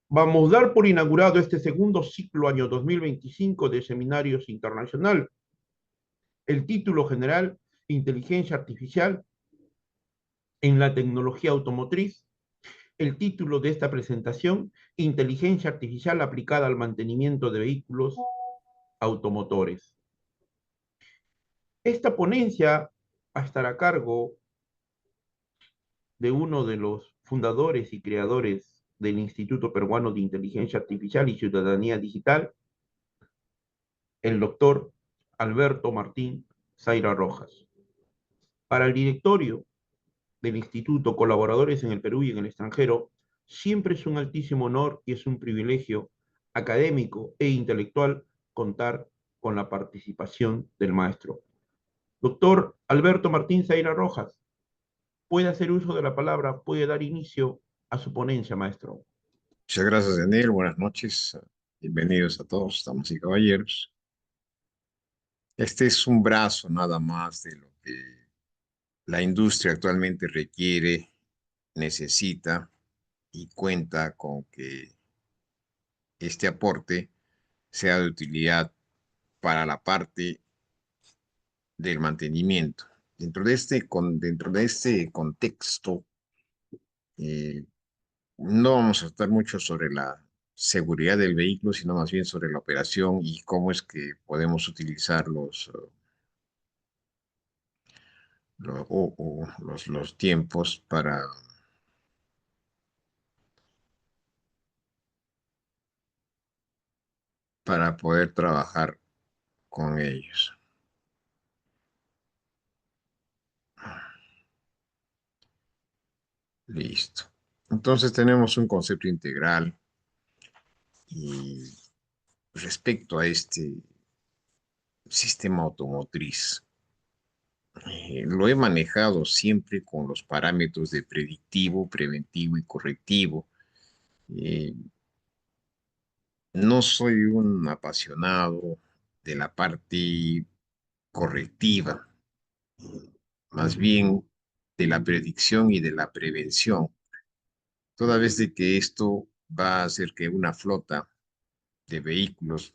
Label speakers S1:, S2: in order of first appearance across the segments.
S1: Vamos a dar por inaugurado este segundo ciclo año 2025 de seminarios internacional. El título general, Inteligencia Artificial en la tecnología automotriz. El título de esta presentación, Inteligencia Artificial aplicada al mantenimiento de vehículos automotores. Esta ponencia va a estar a cargo de uno de los fundadores y creadores del Instituto Peruano de Inteligencia Artificial y Ciudadanía Digital, el doctor Alberto Martín Zaira Rojas. Para el directorio del Instituto, colaboradores en el Perú y en el extranjero, siempre es un altísimo honor y es un privilegio académico e intelectual contar con la participación del maestro. Doctor Alberto Martín Zaira Rojas, puede hacer uso de la palabra, puede dar inicio a su ponencia, maestro.
S2: Muchas gracias, Daniel. Buenas noches. Bienvenidos a todos, damas y caballeros. Este es un brazo nada más de lo que la industria actualmente requiere, necesita y cuenta con que este aporte sea de utilidad para la parte del mantenimiento. Dentro de este contexto, eh, no vamos a estar mucho sobre la seguridad del vehículo, sino más bien sobre la operación y cómo es que podemos utilizar los tiempos para poder trabajar con ellos. Listo. Entonces tenemos un concepto integral y respecto a este sistema automotriz. Lo he manejado siempre con los parámetros de predictivo, preventivo y correctivo. Eh, no soy un apasionado de la parte correctiva, más bien de la predicción y de la prevención, toda vez de que esto va a hacer que una flota de vehículos,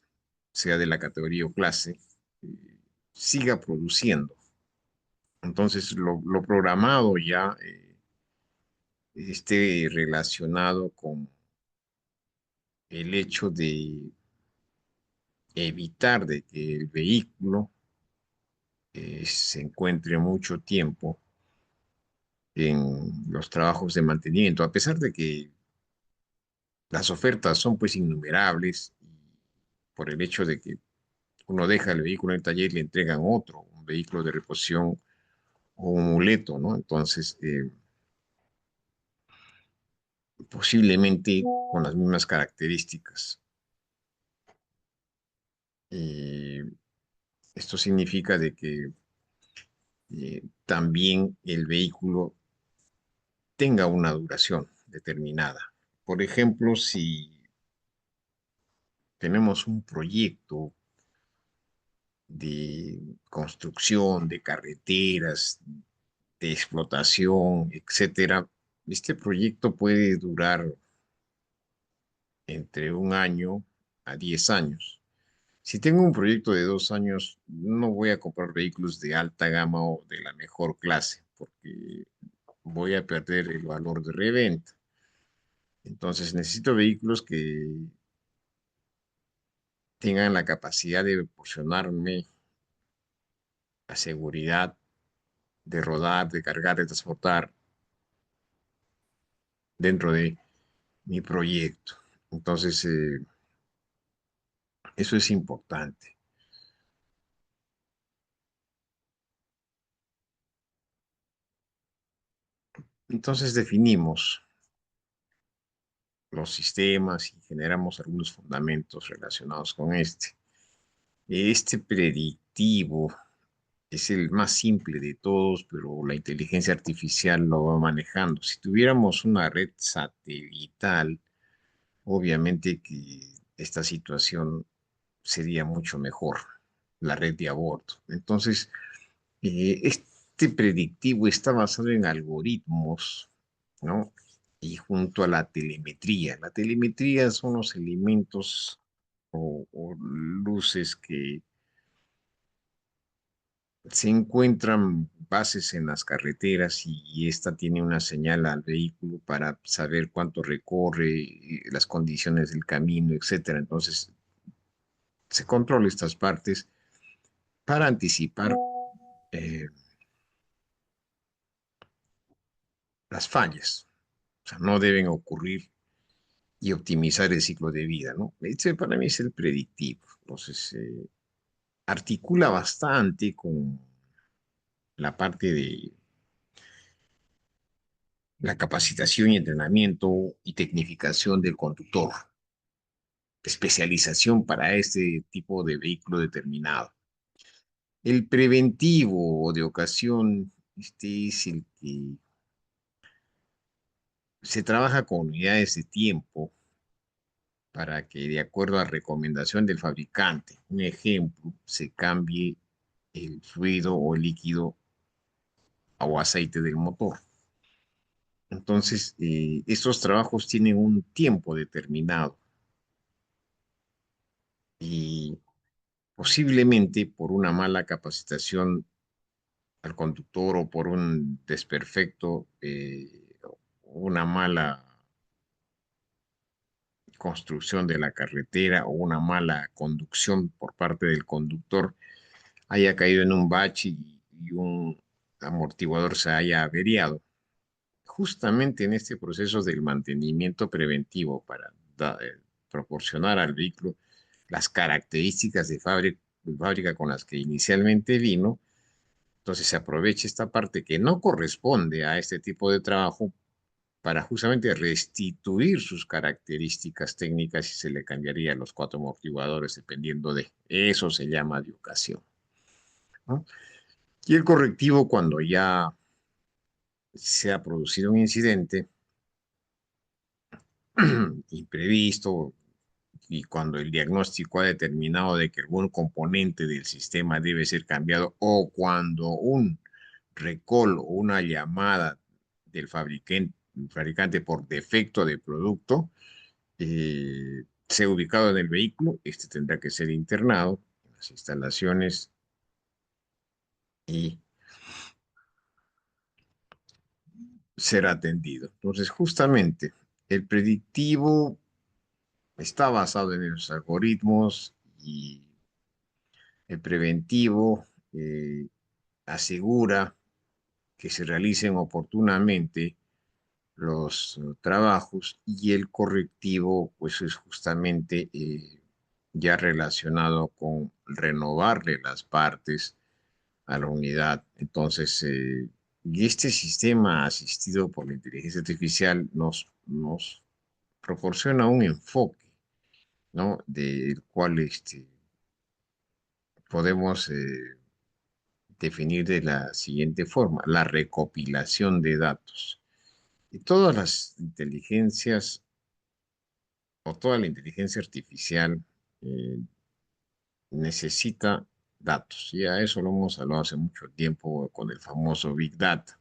S2: sea de la categoría o clase, siga produciendo. Entonces, lo programado ya esté relacionado con el hecho de evitar de que el vehículo se encuentre mucho tiempo en los trabajos de mantenimiento, a pesar de que las ofertas son pues innumerables y por el hecho de que uno deja el vehículo en el taller y le entregan otro, un vehículo de reposición o un muleto, ¿no? Entonces, posiblemente con las mismas características. Eh, Esto significa de que también el vehículo tenga una duración determinada. Por ejemplo, si tenemos un proyecto de construcción de carreteras, de explotación, etcétera, este proyecto puede durar entre un año a 10 años. Si tengo un proyecto de 2 años, no voy a comprar vehículos de alta gama o de la mejor clase, porque voy a perder el valor de reventa. Entonces necesito vehículos que tengan la capacidad de proporcionarme la seguridad de rodar, de cargar, de transportar dentro de mi proyecto. Entonces, eso es importante. Entonces definimos los sistemas y generamos algunos fundamentos relacionados con este. Este predictivo es el más simple de todos, pero la inteligencia artificial lo va manejando. Si tuviéramos una red satelital, obviamente que esta situación sería mucho mejor, la red de aborto. Entonces, este predictivo está basado en algoritmos, ¿no? y junto a la telemetría. La telemetría son los elementos o luces que se encuentran bases en las carreteras y esta tiene una señal al vehículo para saber cuánto recorre, las condiciones del camino, etcétera. Entonces, se controla estas partes para anticipar eh, las fallas. O sea, no deben ocurrir y optimizar el ciclo de vida, ¿no? Este para mí es el predictivo. Entonces, articula bastante con la parte de la capacitación y entrenamiento y tecnificación del conductor, especialización para este tipo de vehículo determinado. El preventivo de ocasión, este es el que se trabaja con unidades de tiempo para que de acuerdo a recomendación del fabricante, un ejemplo, se cambie el fluido o el líquido o aceite del motor. Entonces, estos trabajos tienen un tiempo determinado y posiblemente por una mala capacitación al conductor o por un desperfecto, una mala construcción de la carretera o una mala conducción por parte del conductor, haya caído en un bache y un amortiguador se haya averiado. Justamente en este proceso del mantenimiento preventivo para proporcionar al vehículo las características de fábrica con las que inicialmente vino, entonces se aprovecha esta parte que no corresponde a este tipo de trabajo para justamente restituir sus características técnicas y se le cambiaría los cuatro amortiguadores dependiendo de eso se llama de ocasión, ¿no? Y el correctivo cuando ya se ha producido un incidente imprevisto y cuando el diagnóstico ha determinado de que algún componente del sistema debe ser cambiado o cuando un recall o una llamada del fabricante por defecto de producto sea ubicado en el vehículo, este tendrá que ser internado en las instalaciones y ser atendido. Entonces, justamente, el predictivo está basado en los algoritmos y el preventivo asegura que se realicen oportunamente los trabajos y el correctivo, pues es justamente ya relacionado con renovarle las partes a la unidad. Entonces, y este sistema asistido por la inteligencia artificial nos proporciona un enfoque, ¿no? Del cual podemos definir de la siguiente forma, la recopilación de datos. Y todas las inteligencias o toda la inteligencia artificial eh, necesita datos. Y a eso lo hemos hablado hace mucho tiempo con el famoso Big Data.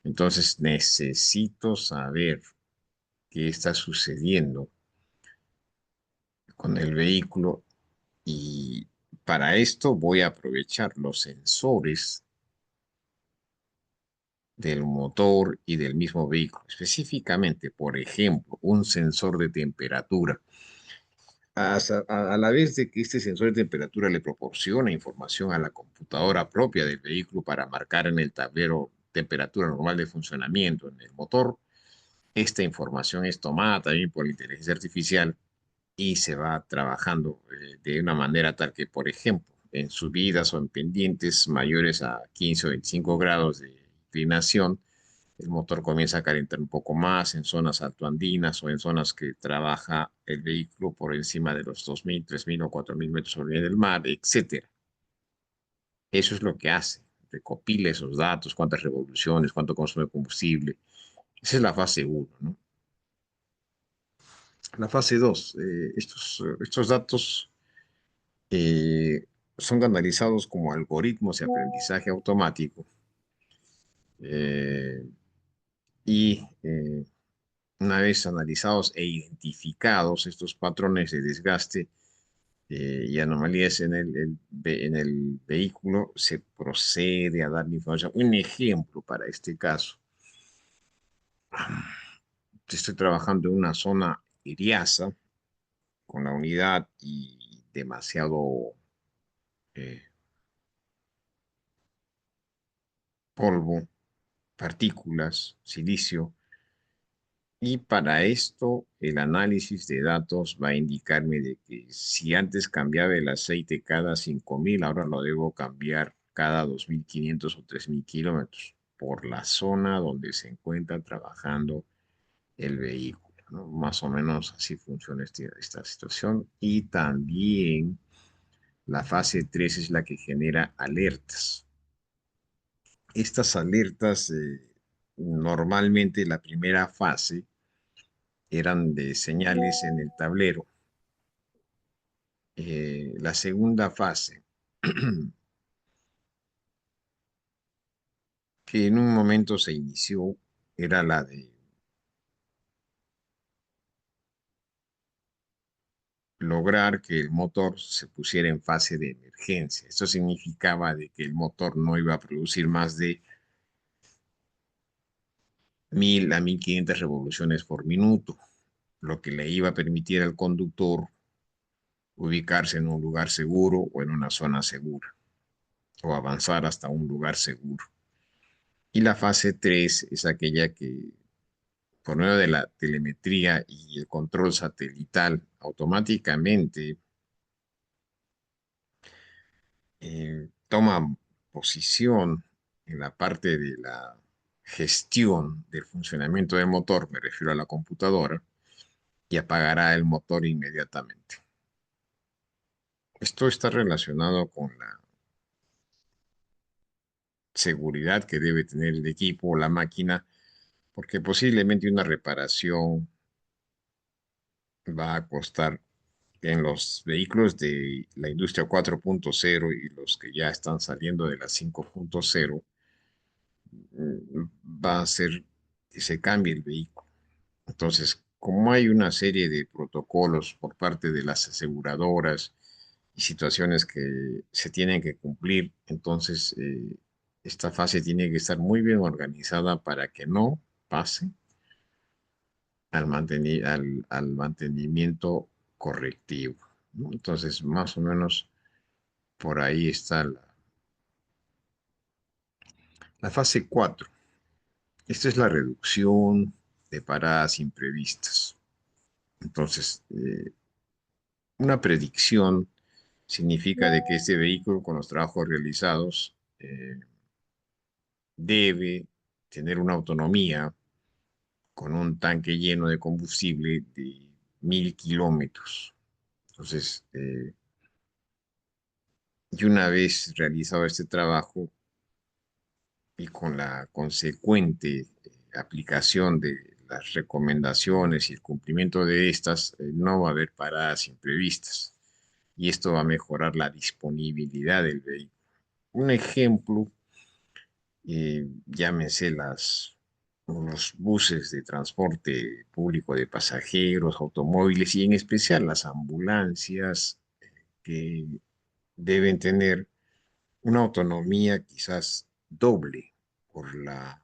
S2: Entonces necesito saber qué está sucediendo con el vehículo y para esto voy a aprovechar los sensores del motor y del mismo vehículo. Específicamente, por ejemplo, un sensor de temperatura. A la vez de que este sensor de temperatura le proporciona información a la computadora propia del vehículo para marcar en el tablero temperatura normal de funcionamiento en el motor, esta información es tomada también por la inteligencia artificial y se va trabajando de una manera tal que, por ejemplo, en subidas o en pendientes mayores a 15 o 25 grados de inclinación, el motor comienza a calentar un poco más en zonas altoandinas o en zonas que trabaja el vehículo por encima de los 2.000, 3.000 o 4.000 metros sobre el nivel del mar, etcétera. Eso es lo que hace. Recopila esos datos, cuántas revoluciones, cuánto consume combustible. Esa es la fase uno, ¿no? La fase 2, estos datos eh, son canalizados como algoritmos de aprendizaje automático eh, y Una vez analizados e identificados estos patrones de desgaste y anomalías en en el vehículo, se procede a dar la información. Un ejemplo para este caso. Estoy trabajando en una zona iriaza con la unidad y demasiado eh, polvo, partículas, silicio. Y para esto, el análisis de datos va a indicarme de que si antes cambiaba el aceite cada 5.000, ahora lo debo cambiar cada 2.500 o 3.000 kilómetros por la zona donde se encuentra trabajando el vehículo, ¿no? Más o menos así funciona esta situación. Y también la fase 3 es la que genera alertas. Estas alertas, normalmente la primera fase eran de señales en el tablero. La segunda fase, que en un momento se inició, era la de lograr que el motor se pusiera en fase de emergencia. Esto significaba de que el motor no iba a producir más de 1.000 a 1.500 revoluciones por minuto, lo que le iba a permitir al conductor ubicarse en un lugar seguro o en una zona segura, o avanzar hasta un lugar seguro. Y la fase 3 es aquella que, por medio de la telemetría y el control satelital, automáticamente toma posición en la parte de la gestión del funcionamiento del motor, me refiero a la computadora, y apagará el motor inmediatamente. Esto está relacionado con la seguridad que debe tener el equipo o la máquina, porque posiblemente una reparación va a costar en los vehículos de la industria 4.0 y los que ya están saliendo de la 5.0, va a ser que se cambie el vehículo. Entonces, como hay una serie de protocolos por parte de las aseguradoras y situaciones que se tienen que cumplir, entonces esta fase tiene que estar muy bien organizada para que no pase al mantenimiento correctivo, ¿no? Entonces, más o menos por ahí está la fase 4. Esta es la reducción de paradas imprevistas. Entonces, una predicción significa de que este vehículo con los trabajos realizados debe tener una autonomía con un tanque lleno de combustible de 1.000 kilómetros. Entonces, y una vez realizado este trabajo y con la consecuente aplicación de las recomendaciones y el cumplimiento de estas, no va a haber paradas imprevistas. Y esto va a mejorar la disponibilidad del vehículo. Un ejemplo, llámense los buses de transporte público de pasajeros, automóviles y en especial las ambulancias que deben tener una autonomía quizás doble por la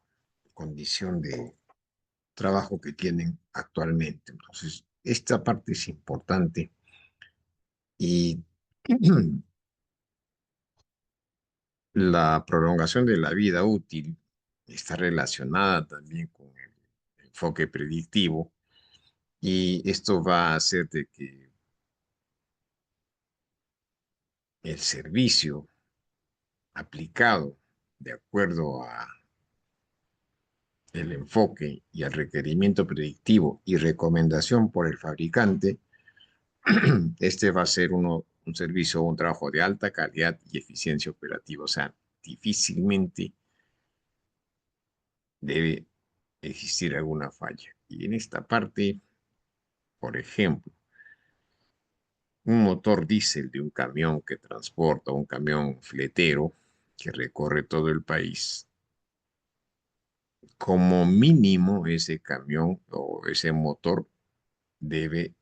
S2: condición de trabajo que tienen actualmente. Entonces, esta parte es importante y la prolongación de la vida útil está relacionada también con el enfoque predictivo y esto va a hacer de que el servicio aplicado de acuerdo a el enfoque y al requerimiento predictivo y recomendación por el fabricante, este va a ser un servicio o un trabajo de alta calidad y eficiencia operativa. O sea, difícilmente debe existir alguna falla. Y en esta parte, por ejemplo, un motor diésel de un camión que transporta, un camión fletero que recorre todo el país, como mínimo ese camión o ese motor debe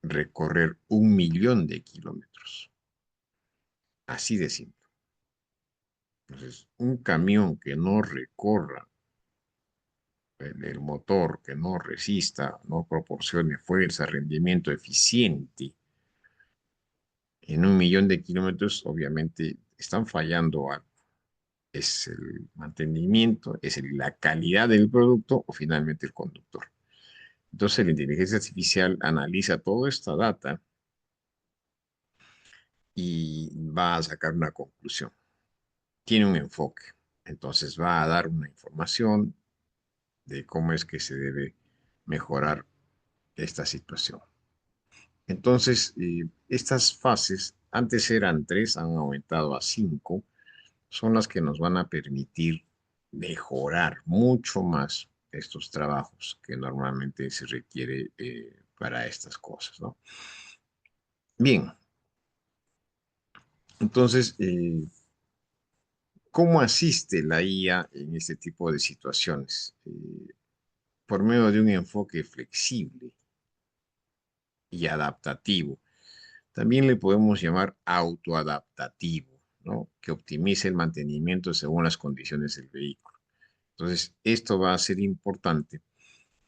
S2: recorrer 1 millón de kilómetros. Así de simple. Entonces, un camión que no recorra el motor, que no resista, no proporcione fuerza, rendimiento eficiente en 1 millón de kilómetros, obviamente están fallando algo. Es el mantenimiento, es la calidad del producto o finalmente el conductor. Entonces la inteligencia artificial analiza toda esta data y va a sacar una conclusión. Tiene un enfoque. Entonces va a dar una información de cómo es que se debe mejorar esta situación. Entonces, estas fases, antes eran 3, han aumentado a 5, son las que nos van a permitir mejorar mucho más estos trabajos que normalmente se requiere para estas cosas, ¿no? Bien, entonces, ¿cómo asiste la IA en este tipo de situaciones? Por medio de un enfoque flexible y adaptativo. También le podemos llamar autoadaptativo, ¿no? Que optimice el mantenimiento según las condiciones del vehículo. Entonces, esto va a ser importante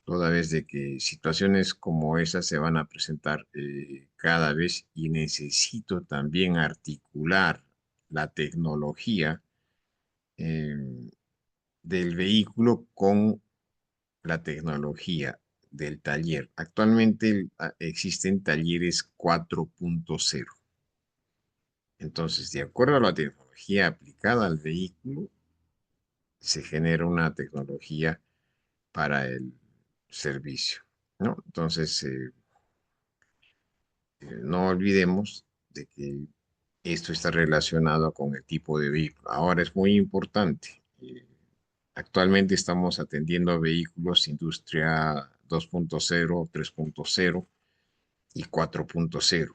S2: toda vez de que situaciones como esas se van a presentar cada vez y necesito también articular la tecnología eh, del vehículo con la tecnología del taller. Actualmente existen talleres 4.0. Entonces, de acuerdo a la tecnología aplicada al vehículo, se genera una tecnología para el servicio, ¿no? Entonces, no olvidemos de que esto está relacionado con el tipo de vehículo. Ahora es muy importante. Actualmente estamos atendiendo vehículos industria 2.0, 3.0 y 4.0.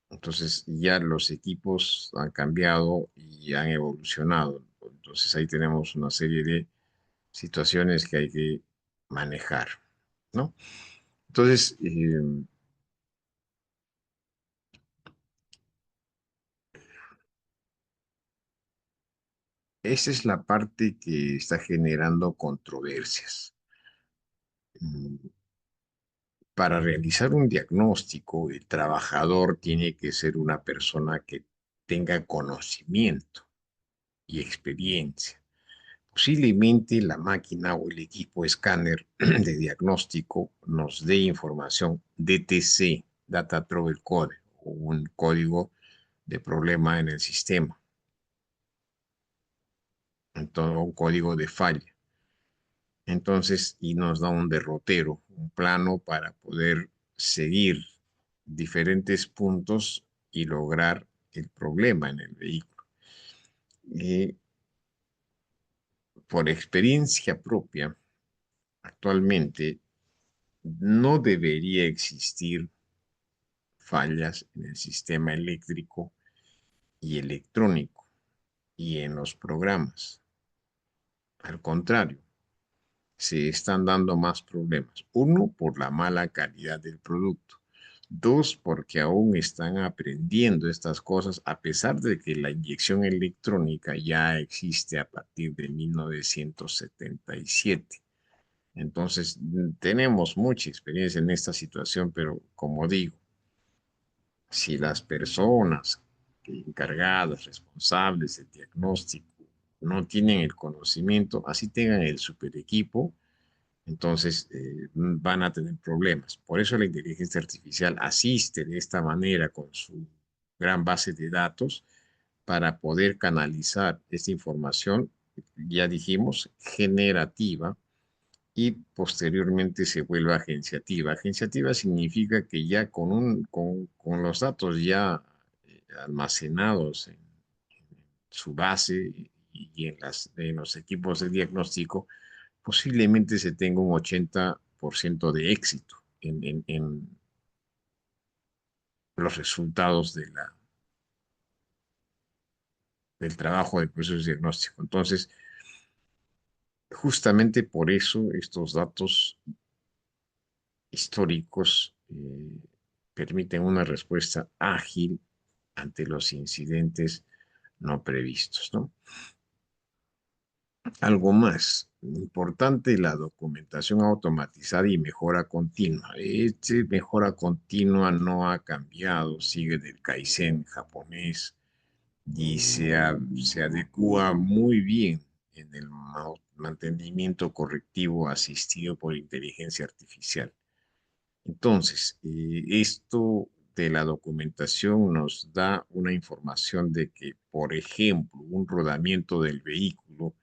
S2: Entonces ya los equipos han cambiado y han evolucionado. Entonces ahí tenemos una serie de situaciones que hay que manejar, ¿no? Entonces, esa es la parte que está generando controversias. Mm, Para realizar un diagnóstico, el trabajador tiene que ser una persona que tenga conocimiento y experiencia. Posiblemente la máquina o el equipo escáner de diagnóstico nos dé información DTC, Data Trouble Code, o un código de problema en el sistema, entonces, un código de falla. Entonces, y nos da un derrotero, un plano para poder seguir diferentes puntos y lograr el problema en el vehículo. Y por experiencia propia, actualmente no debería existir fallas en el sistema eléctrico y electrónico y en los programas. Al contrario, se están dando más problemas. Uno, por la mala calidad del producto. Dos, porque aún están aprendiendo estas cosas, a pesar de que la inyección electrónica ya existe a partir de 1977. Entonces, tenemos mucha experiencia en esta situación, pero como digo, si las personas encargadas, responsables del diagnóstico, no tienen el conocimiento, así tengan el super equipo, entonces van a tener problemas. Por eso la inteligencia artificial asiste de esta manera con su gran base de datos para poder canalizar esta información, ya dijimos, generativa y posteriormente se vuelve agenciativa. Agenciativa significa que ya con los datos ya almacenados en su base y en los equipos de diagnóstico, posiblemente se tenga un 80% de éxito en los resultados del trabajo del proceso diagnóstico. Entonces, Justamente por eso estos datos históricos permiten una respuesta ágil ante los incidentes no previstos, ¿no? Algo más importante, la documentación automatizada y mejora continua. Este mejora continua no ha cambiado, sigue del Kaizen japonés y se adecua muy bien en el mantenimiento correctivo asistido por inteligencia artificial. Entonces, esto de la documentación nos da una información de que, por ejemplo, un rodamiento del vehículo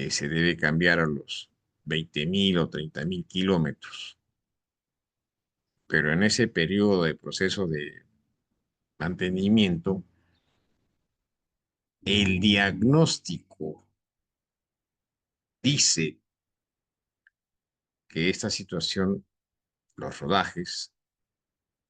S2: se debe cambiar a los 20.000 o 30.000 kilómetros, pero en ese periodo de proceso de mantenimiento, el diagnóstico dice que esta situación, los rodajes,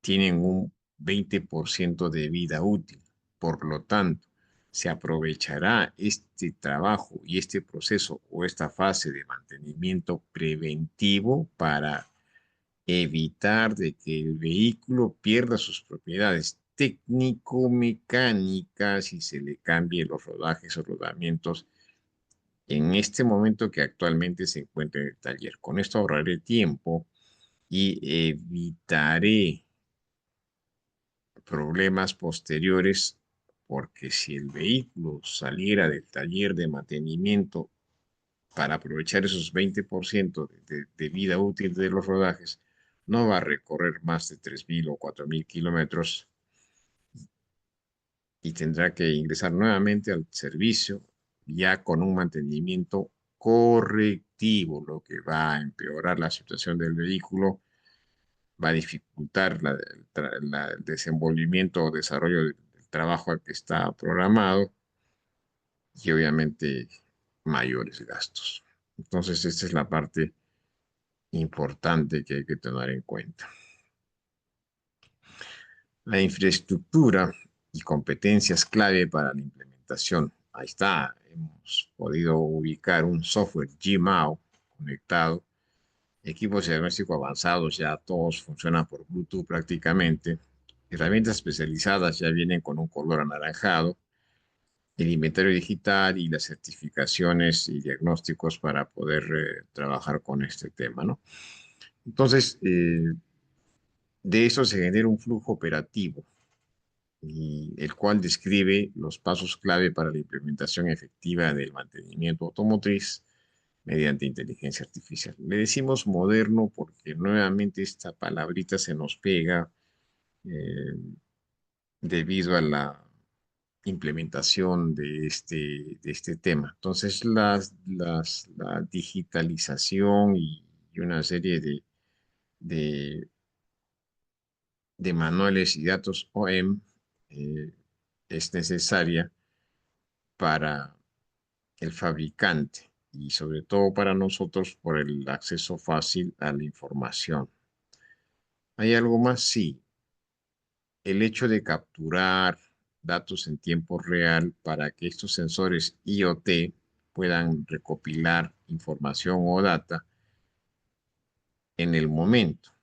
S2: tienen un 20% de vida útil. Por lo tanto, se aprovechará este trabajo y este proceso o esta fase de mantenimiento preventivo para evitar de que el vehículo pierda sus propiedades técnico-mecánicas y se le cambie los rodajes o rodamientos en este momento que actualmente se encuentra en el taller. Con esto ahorraré tiempo y evitaré problemas posteriores, porque si el vehículo saliera del taller de mantenimiento para aprovechar esos 20% de vida útil de los rodajes, no va a recorrer más de 3.000 o 4.000 kilómetros y tendrá que ingresar nuevamente al servicio ya con un mantenimiento correctivo, lo que va a empeorar la situación del vehículo, va a dificultar el desenvolvimiento o desarrollo del trabajo al que está programado y obviamente mayores gastos. Entonces, esta es la parte importante que hay que tener en cuenta. La infraestructura y competencias clave para la implementación. Ahí está, hemos podido ubicar un software Gmao conectado, equipos de diagnóstico avanzados, ya todos funcionan por Bluetooth prácticamente. Herramientas especializadas ya vienen con un color anaranjado, el inventario digital y las certificaciones y diagnósticos para poder trabajar con este tema, ¿no? Entonces, de eso se genera un flujo operativo y el cual describe los pasos clave para la implementación efectiva del mantenimiento automotriz mediante inteligencia artificial. Le decimos moderno porque nuevamente esta palabrita se nos pega eh, debido a la implementación de este tema. Entonces, la digitalización y una serie de, de manuales y datos OEM es necesaria para el fabricante y sobre todo para nosotros por el acceso fácil a la información. ¿Hay algo más? Sí. El hecho de capturar datos en tiempo real para que estos sensores IoT puedan recopilar información o data en el momento.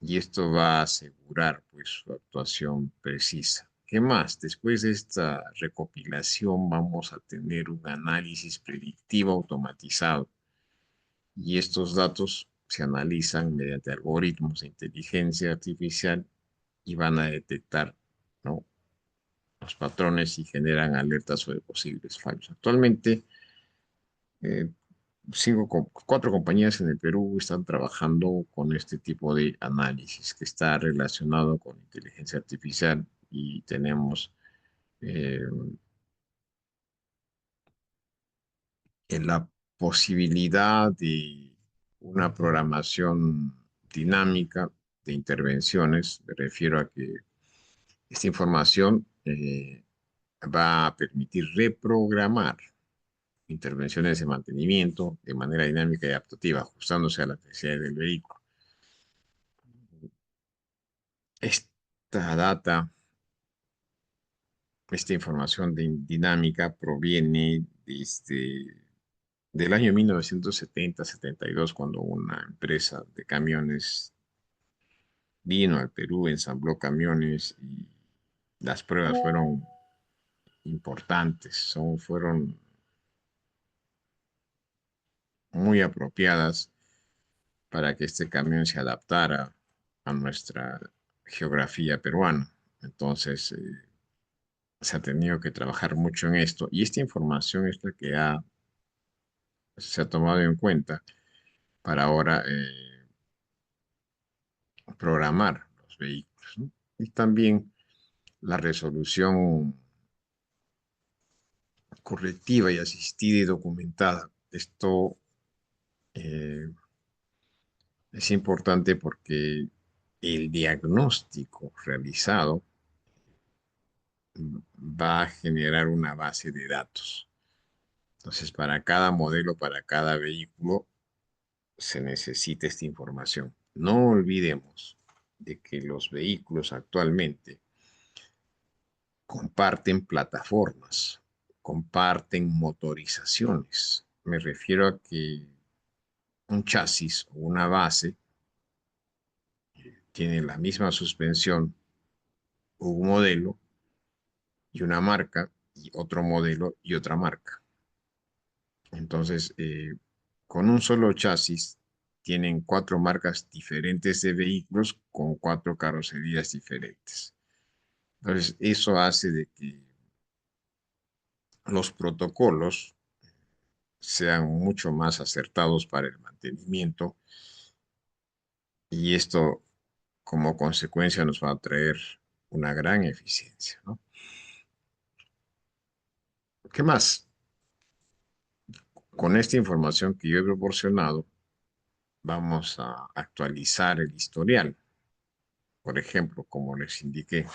S2: Y esto va a asegurar pues su actuación precisa. ¿Qué más? Después de esta recopilación vamos a tener un análisis predictivo automatizado y estos datos se analizan mediante algoritmos de inteligencia artificial y van a detectar, ¿no?, los patrones y generan alertas sobre posibles fallos. Actualmente, eh, cuatro compañías en el Perú están trabajando con este tipo de análisis que está relacionado con inteligencia artificial y tenemos eh, la posibilidad de una programación dinámica de intervenciones. Me refiero a que esta información va a permitir reprogramar intervenciones de mantenimiento de manera dinámica y adaptativa, ajustándose a las necesidades del vehículo. Esta data, esta información dinámica proviene de, del año 1970-72, cuando una empresa de camiones vino al Perú, ensambló camiones y las pruebas fueron importantes, fueron muy apropiadas para que este camión se adaptara a nuestra geografía peruana. Entonces, se ha tenido que trabajar mucho en esto y esta información es la que se ha tomado en cuenta para ahora programar los vehículos, ¿no? Y también la resolución correctiva y asistida y documentada. Esto eh, es importante porque el diagnóstico realizado va a generar una base de datos. Entonces, para cada modelo, para cada vehículo, se necesita esta información. No olvidemos de que los vehículos actualmente comparten plataformas, comparten motorizaciones. Me refiero a que un chasis o una base tiene la misma suspensión, un modelo y una marca, y otro modelo y otra marca. Entonces, con un solo chasis tienen cuatro marcas diferentes de vehículos con cuatro carrocerías diferentes. Entonces, eso hace de que los protocolos sean mucho más acertados para el mantenimiento y esto como consecuencia nos va a traer una gran eficiencia, ¿no? ¿Qué más? Con esta información que yo he proporcionado, vamos a actualizar el historial. Por ejemplo, como les indiqué,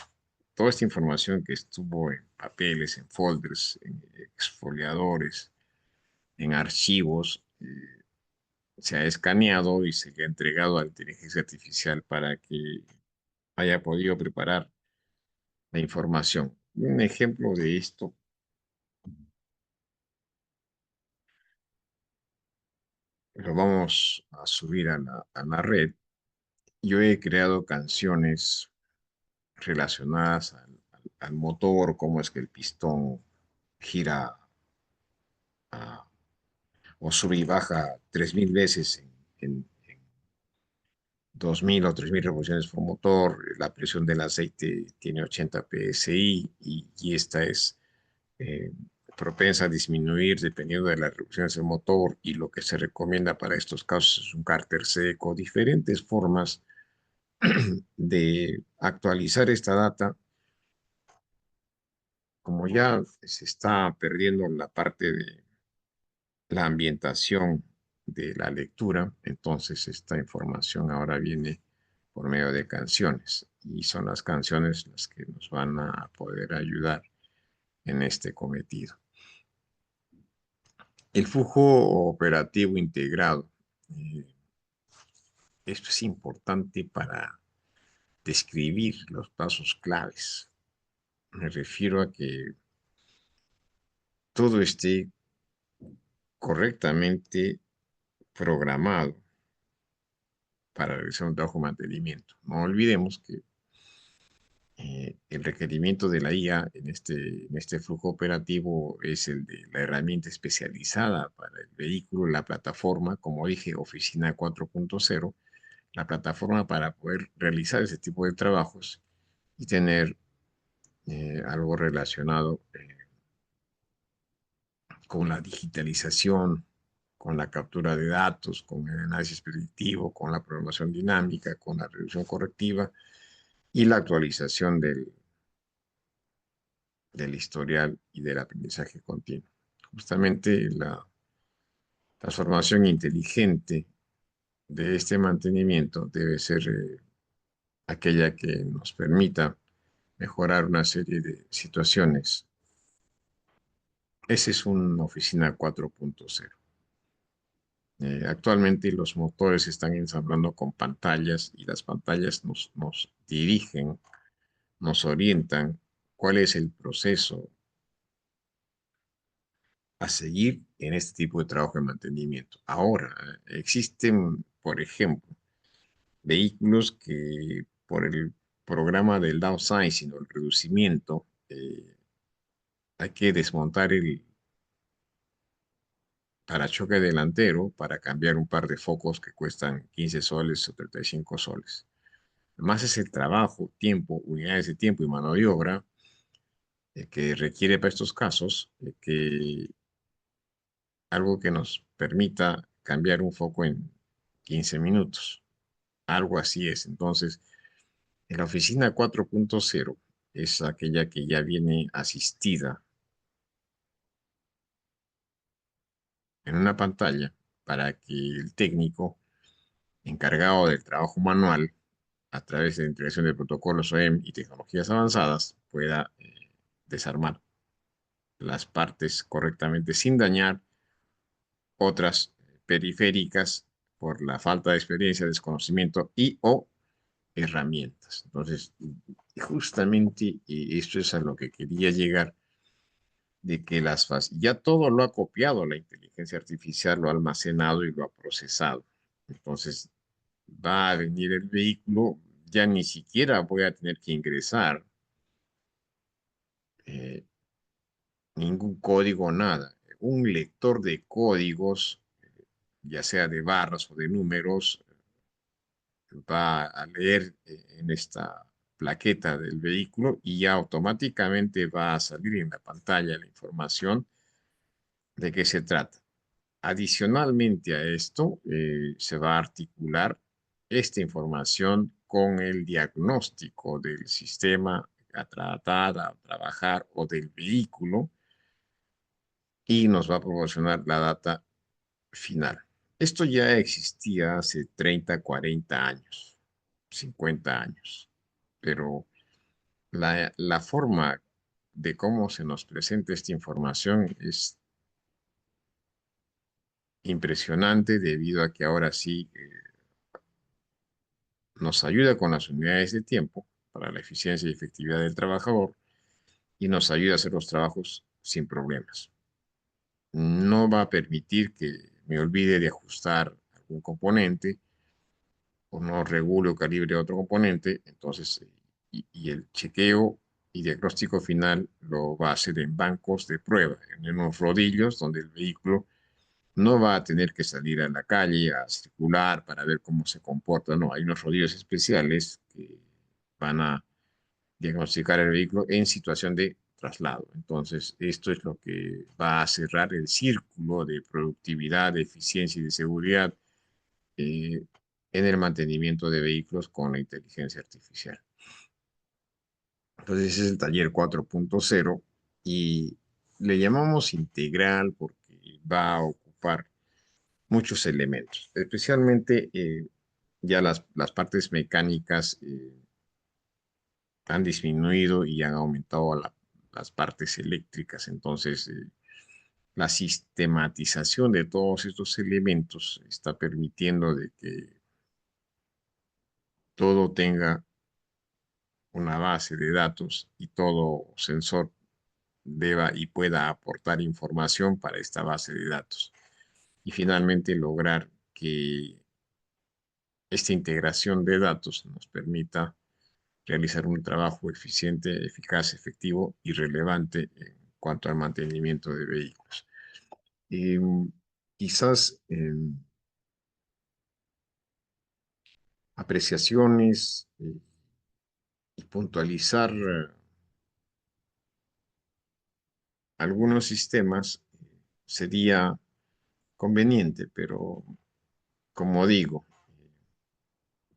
S2: toda esta información que estuvo en papeles, en folders, en exfoliadores, en archivos, se ha escaneado y se le ha entregado a la inteligencia artificial para que haya podido preparar la información. Un ejemplo de esto lo vamos a subir a la red. Yo he creado canciones relacionadas al motor, cómo es que el pistón gira a o sube y baja 3000 veces en 2000 o 3000 revoluciones por motor, la presión del aceite tiene 80 psi y esta es eh, propensa a disminuir dependiendo de las revoluciones del motor y lo que se recomienda para estos casos es un cárter seco, diferentes formas de actualizar esta data. Como ya se está perdiendo la parte de la ambientación de la lectura, entonces esta información ahora viene por medio de canciones y son las canciones las que nos van a poder ayudar en este cometido. El flujo operativo integrado. eh, Esto es importante para describir los pasos claves. Me refiero a que todo esté correctamente programado para realizar un trabajo de mantenimiento. No olvidemos que el requerimiento de la IA en este flujo operativo es el de la herramienta especializada para el vehículo, la plataforma, como dije, Oficina 4.0, la plataforma para poder realizar ese tipo de trabajos y tener algo relacionado con la digitalización, con la captura de datos, con el análisis predictivo, con la programación dinámica, con la reducción correctiva y la actualización del historial y del aprendizaje continuo. Justamente la transformación inteligente de este mantenimiento debe ser aquella que nos permita mejorar una serie de situaciones. Esa es una oficina 4.0. Actualmente los motores se están ensamblando con pantallas y las pantallas nos dirigen, nos orientan cuál es el proceso a seguir en este tipo de trabajo de mantenimiento. Ahora, existen, por ejemplo, vehículos que por el programa del downsizing o el reducimiento, hay que desmontar el parachoque delantero para cambiar un par de focos que cuestan 15 soles o 35 soles. Además es el trabajo, tiempo, unidades de tiempo y mano de obra que requiere para estos casos que algo que nos permita cambiar un foco en 15 minutos. Algo así es. Entonces, en la oficina 4.0 es aquella que ya viene asistida en una pantalla para que el técnico encargado del trabajo manual, a través de la integración de protocolos OEM y tecnologías avanzadas, pueda desarmar las partes correctamente sin dañar otras periféricas por la falta de experiencia, desconocimiento y o herramientas. Entonces, justamente esto es a lo que quería llegar, de que ya todo lo ha copiado la inteligencia artificial, lo ha almacenado y lo ha procesado. Entonces, va a venir el vehículo, ya ni siquiera voy a tener que ingresar eh, ningún código, nada. Un lector de códigos, ya sea de barras o de números, va a leer en esta plaqueta del vehículo y ya automáticamente va a salir en la pantalla la información de qué se trata. Adicionalmente a esto, se va a articular esta información con el diagnóstico del sistema a tratar, a trabajar o del vehículo y nos va a proporcionar la data final. Esto ya existía hace 30, 40 años, 50 años, pero la forma de cómo se nos presenta esta información es impresionante debido a que ahora sí nos ayuda con las unidades de tiempo para la eficiencia y efectividad del trabajador y nos ayuda a hacer los trabajos sin problemas. No va a permitir que me olvide de ajustar algún componente o no regule o calibre otro componente, entonces, y el chequeo y diagnóstico final lo va a hacer en bancos de prueba, en unos rodillos donde el vehículo no va a tener que salir a la calle a circular para ver cómo se comporta, no, hay unos rodillos especiales que van a diagnosticar el vehículo en situación de traslado. Entonces, esto es lo que va a cerrar el círculo de productividad, de eficiencia y de seguridad eh, en el mantenimiento de vehículos con la inteligencia artificial. Entonces, ese es el taller 4.0 y le llamamos integral porque va a ocupar muchos elementos, especialmente ya las partes mecánicas han disminuido y han aumentado las partes eléctricas. Entonces, la sistematización de todos estos elementos está permitiendo de que todo tenga una base de datos y todo sensor deba y pueda aportar información para esta base de datos. Y finalmente lograr que esta integración de datos nos permita realizar un trabajo eficiente, eficaz, efectivo y relevante en cuanto al mantenimiento de vehículos. Eh, quizás apreciaciones y puntualizar algunos sistemas sería conveniente, pero como digo,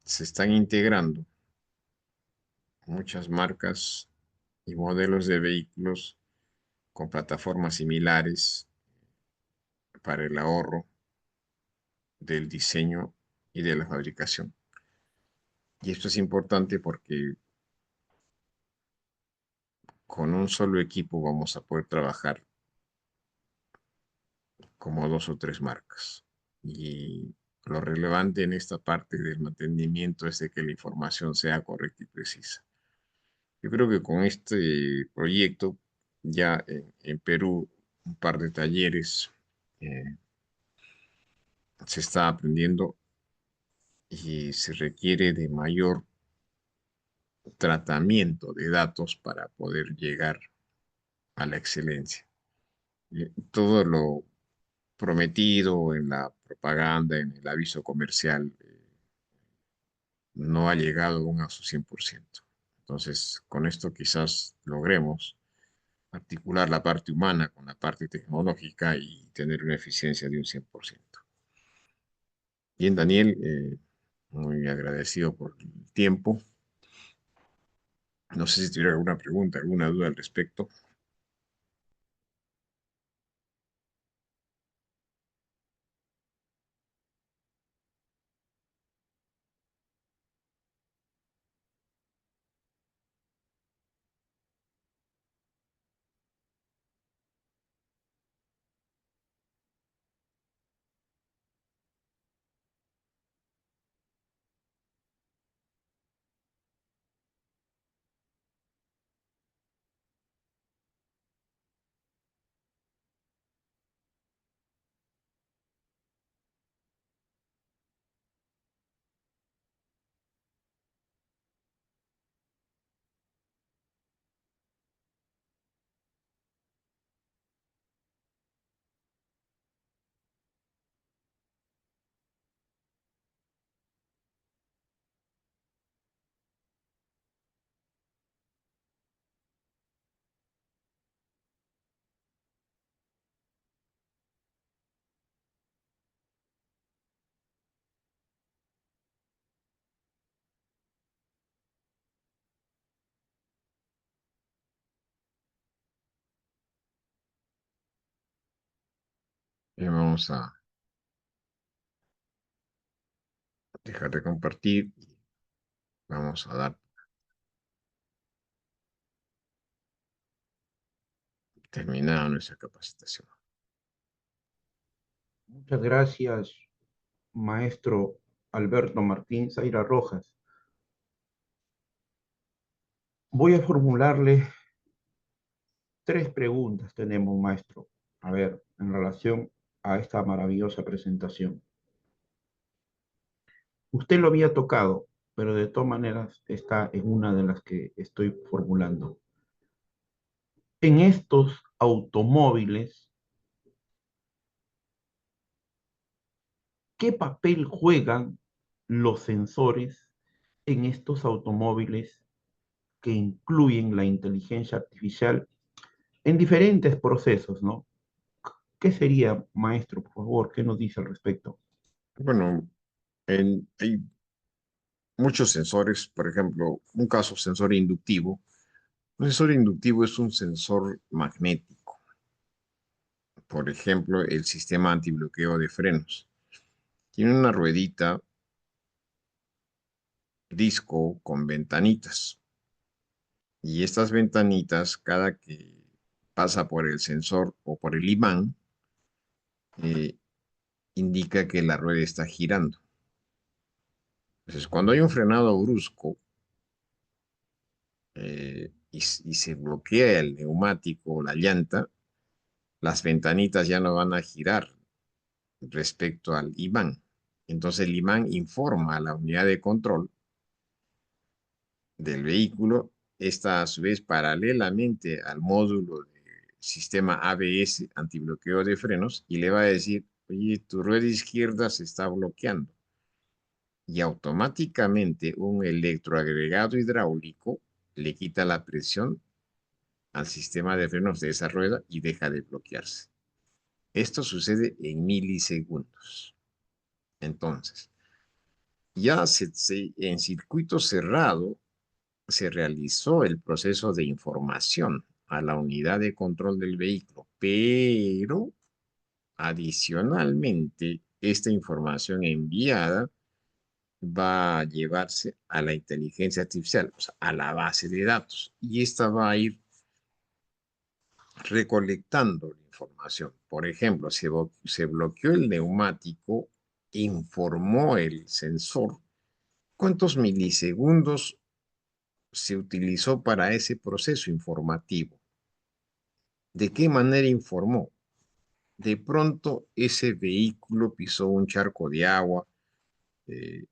S2: se están integrando muchas marcas y modelos de vehículos con plataformas similares para el ahorro del diseño y de la fabricación. Y esto es importante porque con un solo equipo vamos a poder trabajar como dos o tres marcas. Y lo relevante en esta parte del mantenimiento es de que la información sea correcta y precisa. Yo creo que con este proyecto ya en Perú un par de talleres. Se está aprendiendo y se requiere de mayor tratamiento de datos para poder llegar a la excelencia. Todo lo prometido en la propaganda, en el aviso comercial, no ha llegado aún a su 100%. Entonces, con esto quizás logremos articular la parte humana con la parte tecnológica y tener una eficiencia de un 100%. Bien, Daniel, muy agradecido por el tiempo. No sé si tuviera alguna pregunta, alguna duda al respecto. Vamos a dejar de compartir y vamos a dar terminada nuestra capacitación.
S1: Muchas gracias, maestro Alberto Martín Zaira Rojas. Voy a formularle tres preguntas, tenemos, maestro. A ver, en relación a esta maravillosa presentación. Usted lo había tocado, pero de todas maneras está en una de las que estoy formulando. En estos automóviles, ¿qué papel juegan los sensores en estos automóviles que incluyen la inteligencia artificial en diferentes procesos, ¿no? ¿Qué sería, maestro, por favor? ¿Qué nos dice al respecto?
S2: Bueno, hay muchos sensores, por ejemplo, un caso sensor inductivo. Un sensor inductivo es un sensor magnético. Por ejemplo, el sistema antibloqueo de frenos. Tiene una ruedita disco con ventanitas. Y estas ventanitas, cada que pasa por el sensor o por el imán, eh, indica que la rueda está girando. Entonces, cuando hay un frenado brusco y se bloquea el neumático o la llanta, las ventanitas ya no van a girar respecto al imán. Entonces el imán informa a la unidad de control del vehículo. Está a su vez paralelamente al módulo de sistema ABS, antibloqueo de frenos, y le va a decir, oye, tu rueda izquierda se está bloqueando. Y automáticamente un electroagregado hidráulico le quita la presión al sistema de frenos de esa rueda y deja de bloquearse. Esto sucede en milisegundos. Entonces, en circuito cerrado se realizó el proceso de información a la unidad de control del vehículo, pero adicionalmente esta información enviada va a llevarse a la inteligencia artificial, o sea, a la base de datos, y esta va a ir recolectando la información. Por ejemplo, se bloqueó el neumático, informó el sensor cuántos milisegundos se utilizó para ese proceso informativo. ¿De qué manera informó? de pronto ese vehículo pisó un charco de agua, eh,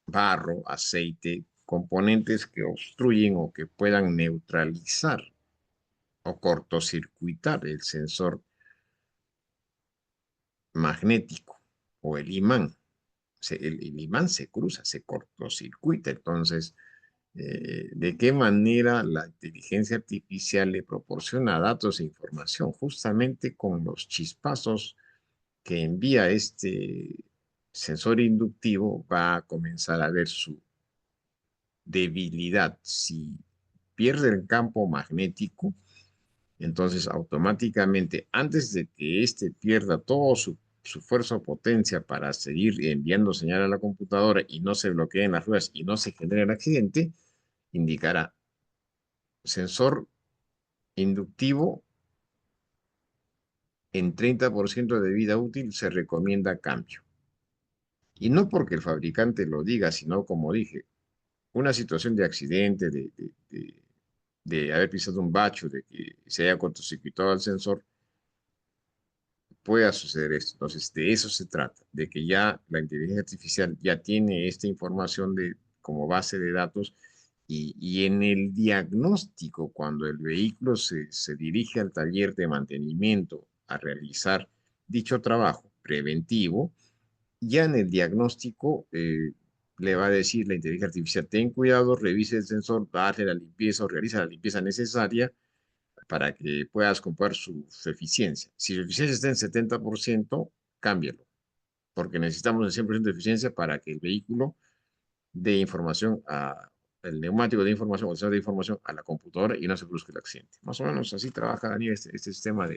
S2: barro, aceite, componentes que obstruyen o que puedan neutralizar o cortocircuitar el sensor magnético o el imán. El imán se cruza, se cortocircuita. Entonces, ¿de qué manera la inteligencia artificial le proporciona datos e información? Justamente con los chispazos que envía este sensor inductivo, va a comenzar a ver su debilidad. Si pierde el campo magnético, entonces automáticamente, antes de que éste pierda todo su fuerza o potencia para seguir enviando señal a la computadora y no se bloqueen las ruedas y no se genere el accidente, indicará sensor inductivo en 30% de vida útil, se recomienda cambio. Y no porque el fabricante lo diga, sino como dije, una situación de accidente, de haber pisado un bacho, de que se haya cortocircuitado el sensor, pueda suceder esto. Entonces, de eso se trata, de que ya la inteligencia artificial ya tiene esta información como base de datos y en el diagnóstico, cuando el vehículo se dirige al taller de mantenimiento a realizar dicho trabajo preventivo, ya en el diagnóstico le va a decir la inteligencia artificial, ten cuidado, revise el sensor, dale la limpieza o realiza la limpieza necesaria para que puedas comprobar su eficiencia. Si la eficiencia está en 70%, cámbialo, porque necesitamos el 100% de eficiencia para que el vehículo dé información el neumático de información o el sensor de información a la computadora y no se produzca el accidente. Más o menos así trabaja, Daniel, este sistema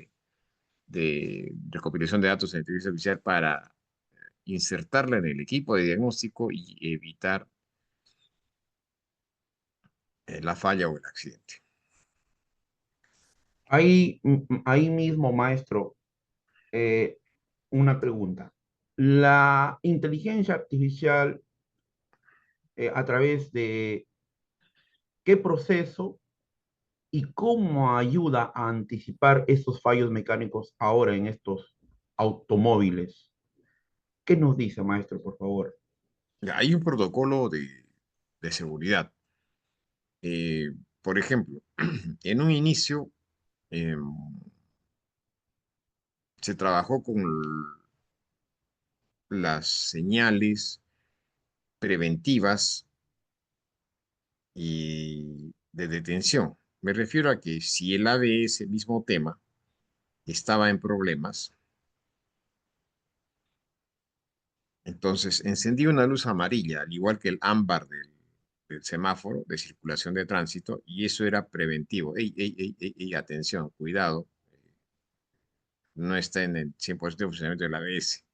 S2: de recopilación de datos en inteligencia artificial para insertarla en el equipo de diagnóstico y evitar la falla o el accidente.
S1: Ahí mismo, maestro, eh, una pregunta. La inteligencia artificial, a través de qué proceso y cómo ayuda a anticipar estos fallos mecánicos ahora en estos automóviles. ¿Qué nos dice, maestro, por favor?
S2: Hay un protocolo de seguridad. Eh, por ejemplo, en un inicio eh, se trabajó con las señales preventivas y de detención. Me refiero a que si el ABS, mismo tema, estaba en problemas, entonces encendía una luz amarilla, al igual que el ámbar del semáforo de circulación de tránsito, y eso era preventivo. Ey, ey, ey, ey, ey, atención, cuidado, no está en el 100% de funcionamiento del ABS.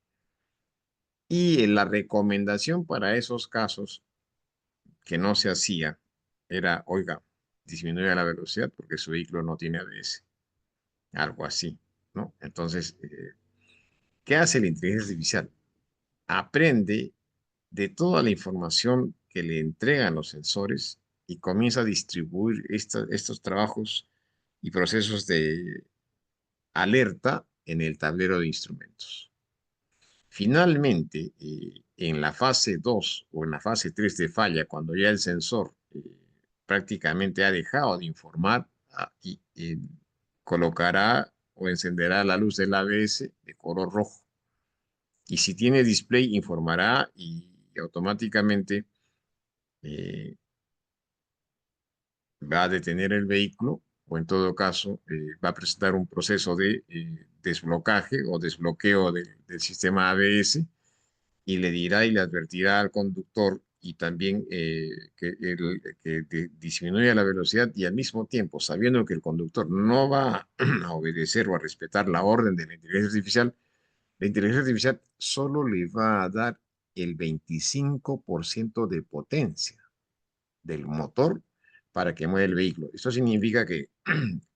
S2: Y la recomendación para esos casos que no se hacía era, oiga, disminuya la velocidad porque su vehículo no tiene ABS, algo así, ¿no? Entonces, ¿qué hace la inteligencia artificial? Aprende de toda la información que le entregan los sensores y comienza a distribuir estos trabajos y procesos de alerta en el tablero de instrumentos. Finalmente, en la fase 2 o en la fase 3 de falla, cuando ya el sensor prácticamente ha dejado de informar y colocará o encenderá la luz del ABS de color rojo. Y si tiene display, informará y automáticamente eh, va a detener el vehículo o en todo caso va a presentar un proceso de desblocaje o desbloqueo del sistema ABS y le dirá y le advertirá al conductor y también que disminuya la velocidad y al mismo tiempo, sabiendo que el conductor no va a obedecer o a respetar la orden de la inteligencia artificial solo le va a dar el 25% de potencia del motor para que mueva el vehículo. Esto significa que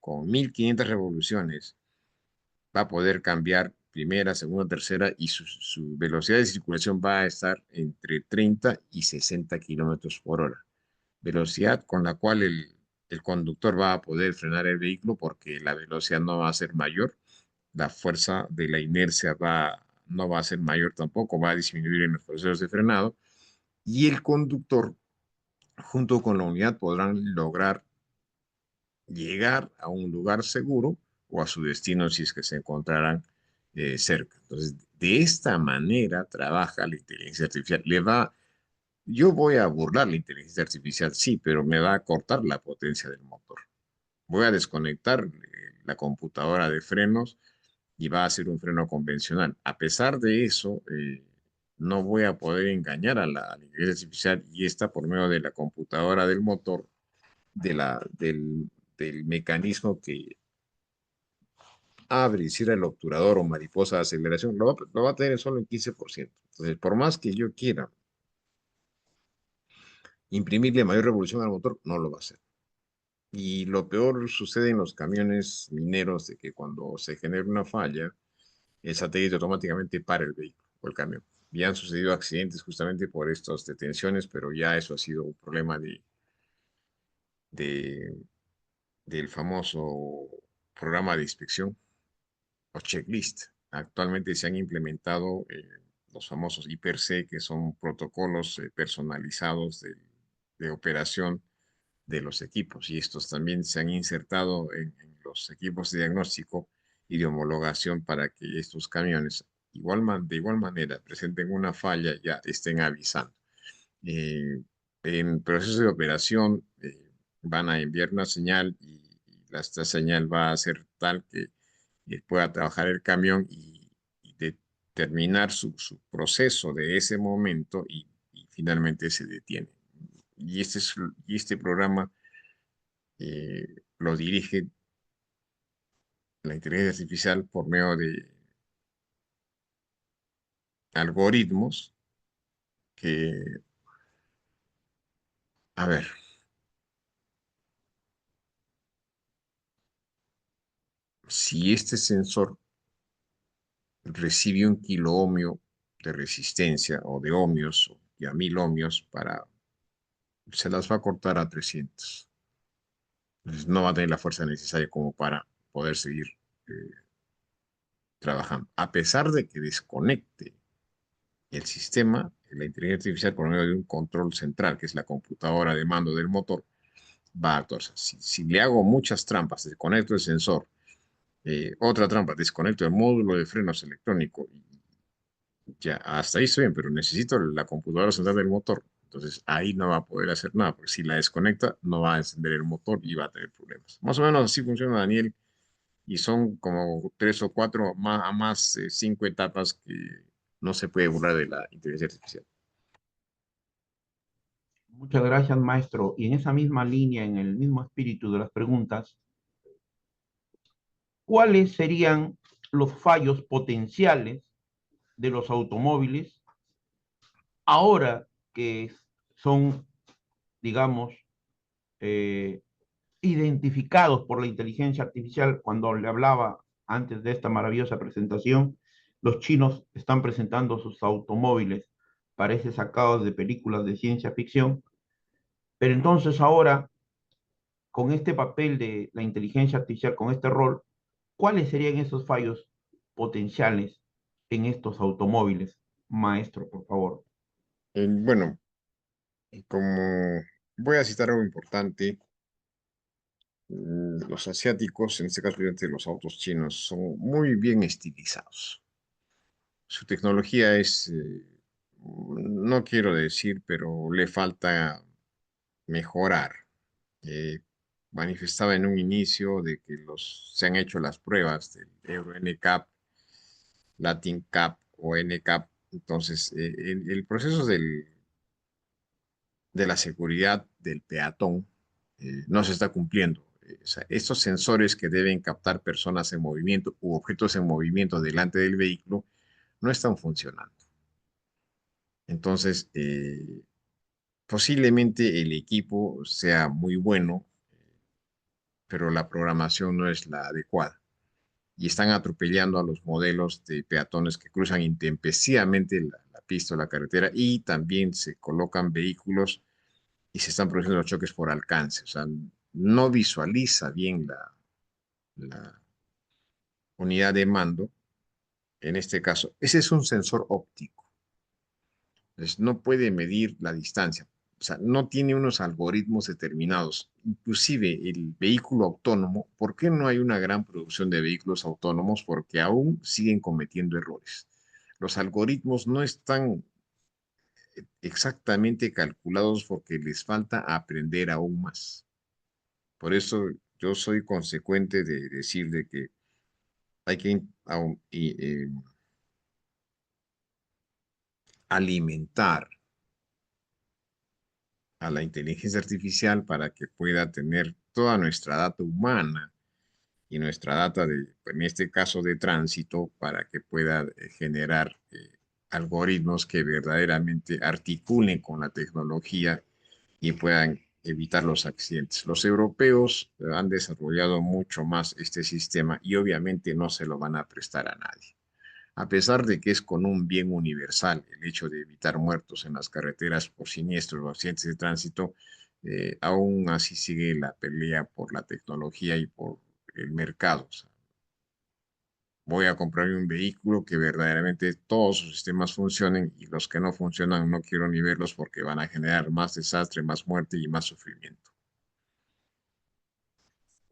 S2: con 1500 revoluciones va a poder cambiar primera, segunda, tercera y su velocidad de circulación va a estar entre 30 y 60 kilómetros por hora. Velocidad con la cual el conductor va a poder frenar el vehículo porque la velocidad no va a ser mayor la fuerza de la inercia no va a ser mayor tampoco, va a disminuir en los procesos de frenado y el conductor junto con la unidad podrán lograr llegar a un lugar seguro o a su destino si es que se encontrarán cerca. Entonces, de esta manera trabaja la inteligencia artificial. Yo voy a burlar la inteligencia artificial, sí, pero me va a cortar la potencia del motor. Voy a desconectar la computadora de frenos y va a ser un freno convencional. A pesar de eso, no voy a poder engañar a la inteligencia artificial y esta por medio de la computadora del motor, del mecanismo que abre y cierra el obturador o mariposa de aceleración, lo va a tener solo en 15%. Entonces, por más que yo quiera imprimirle mayor revolución al motor, no lo va a hacer. Y lo peor sucede en los camiones mineros de que cuando se genera una falla, el satélite automáticamente para el vehículo o el camión. Ya han sucedido accidentes justamente por estas detenciones, pero ya eso ha sido un problema de, del famoso programa de inspección o checklist. Actualmente se han implementado los famosos IPRC, que son protocolos personalizados de operación de los equipos y estos también se han insertado en los equipos de diagnóstico y de homologación para que estos camiones de igual manera presenten una falla ya estén avisando. Eh, en proceso de operación van a enviar una señal y esta señal va a ser tal que pueda trabajar el camión y determinar su proceso de ese momento y finalmente se detiene. Y este programa lo dirige la inteligencia artificial por medio de algoritmos que, a ver, si este sensor recibe un kiloohmio de resistencia o de ohmios y a 1000 ohmios se las va a cortar a 300. Entonces no va a tener la fuerza necesaria como para poder seguir eh, trabajando. A pesar de que desconecte el sistema, la inteligencia artificial por medio de un control central, que es la computadora de mando del motor, va a actuar. O sea, si le hago muchas trampas, desconecto el sensor, otra trampa, desconecto el módulo de frenos electrónico, ya hasta ahí estoy bien, pero necesito la computadora central del motor. Entonces ahí no va a poder hacer nada, porque si la desconecta, no va a encender el motor y va a tener problemas. Más o menos así funciona, Daniel, y son como tres o cuatro, más cinco etapas que no se puede burlar de la inteligencia artificial.
S1: Muchas gracias, maestro. Y en esa misma línea, en el mismo espíritu de las preguntas, ¿cuáles serían los fallos potenciales de los automóviles ahora que son, digamos, eh, identificados por la inteligencia artificial? Cuando le hablaba antes de esta maravillosa presentación, los chinos están presentando sus automóviles, parece sacados de películas de ciencia ficción, pero entonces ahora, con este papel de la inteligencia artificial, con este rol, ¿cuáles serían esos fallos potenciales en estos automóviles? Maestro, por favor.
S2: Bueno, como voy a citar algo importante, los asiáticos, en este caso obviamente los autos chinos, son muy bien estilizados. Su tecnología es, no quiero decir, pero le falta mejorar. Eh, Manifestaba en un inicio de que se han hecho las pruebas del Euro NCAP, Latin Cup o NCAP. Entonces, el proceso de la seguridad del peatón no se está cumpliendo. O sea, estos sensores que deben captar personas en movimiento u objetos en movimiento delante del vehículo no están funcionando. Entonces, posiblemente el equipo sea muy bueno, pero la programación no es la adecuada. Y están atropellando a los modelos de peatones que cruzan intempestivamente la pista o la carretera y también se colocan vehículos y se están produciendo los choques por alcance. O sea, no visualiza bien la, unidad de mando, en este caso, ese es un sensor óptico. Entonces, no puede medir la distancia. O sea, no tiene unos algoritmos determinados. Inclusive el vehículo autónomo, ¿por qué no hay una gran producción de vehículos autónomos? Porque aún siguen cometiendo errores. Los algoritmos no están exactamente calculados porque les falta aprender aún más. Por eso yo soy consecuente de decir de que hay que alimentar a la inteligencia artificial para que pueda tener toda nuestra data humana y nuestra data de, en este caso, de tránsito, para que pueda generar algoritmos que verdaderamente articulen con la tecnología y puedan evitar los accidentes. Los europeos han desarrollado mucho más este sistema y obviamente no se lo van a prestar a nadie. A pesar de que es con un bien universal el hecho de evitar muertos en las carreteras por siniestros o accidentes de tránsito, aún así sigue la pelea por la tecnología y por el mercado. O sea, voy a comprarme un vehículo que verdaderamente todos sus sistemas funcionen y los que no funcionan no quiero ni verlos porque van a generar más desastre, más muerte y más sufrimiento.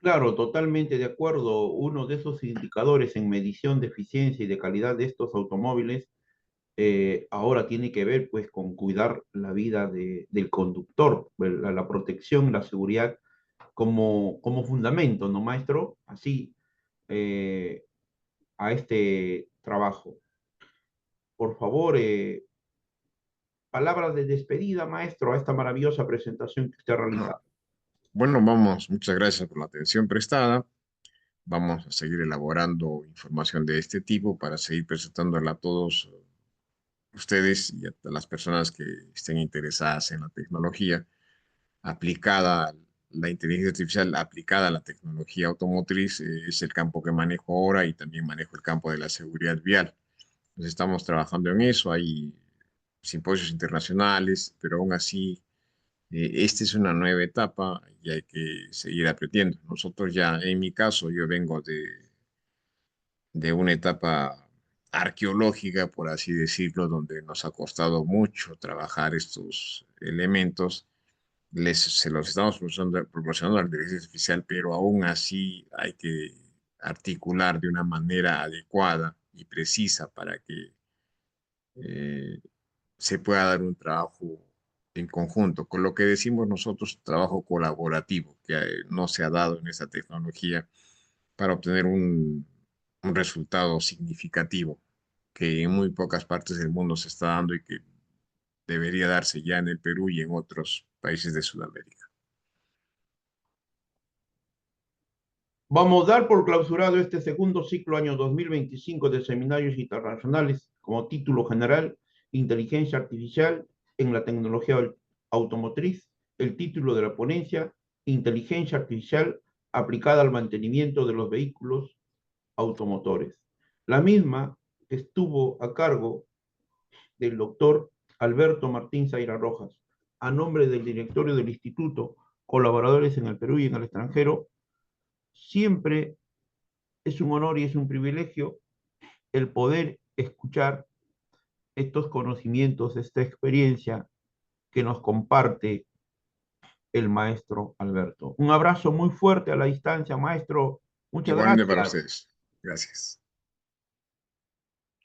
S1: Claro, totalmente de acuerdo. Uno de esos indicadores en medición de eficiencia y de calidad de estos automóviles ahora tiene que ver pues con cuidar la vida del conductor, pues, la protección, la seguridad como fundamento, ¿no, maestro? Así eh, a este trabajo. Por favor, palabras de despedida, maestro, a esta maravillosa presentación que usted ha
S2: Ah,
S1: realizado.
S2: bueno, vamos, muchas gracias por la atención prestada. Vamos a seguir elaborando información de este tipo para seguir presentándola a todos ustedes y a las personas que estén interesadas en la tecnología aplicada, la inteligencia artificial aplicada a la tecnología automotriz, es el campo que manejo ahora y también manejo el campo de la seguridad vial. Entonces estamos trabajando en eso, hay simposios internacionales, pero aún así esta es una nueva etapa y hay que seguir aprendiendo. Nosotros ya, en mi caso, yo vengo de una etapa arqueológica, por así decirlo, donde nos ha costado mucho trabajar estos elementos. Se los estamos proporcionando a la inteligencia artificial, pero aún así hay que articular de una manera adecuada y precisa para que eh, se pueda dar un trabajo en conjunto, con lo que decimos nosotros trabajo colaborativo, que no se ha dado en esta tecnología para obtener un resultado significativo que en muy pocas partes del mundo se está dando y que debería darse ya en el Perú y en otros países de Sudamérica.
S1: Vamos a dar por clausurado este segundo ciclo año 2025 de seminarios internacionales como título general, Inteligencia Artificial en la tecnología automotriz, el título de la ponencia, Inteligencia Artificial aplicada al mantenimiento de los vehículos automotores. La misma estuvo a cargo del doctor Alberto Martín Zaira Rojas, a nombre del directorio del instituto, colaboradores en el Perú y en el extranjero. Siempre es un honor y es un privilegio el poder escuchar estos conocimientos, esta experiencia que nos comparte el maestro Alberto. Un abrazo muy fuerte a la distancia, maestro. Muchas
S2: Igualmente para
S1: gracias.
S2: ustedes. Gracias.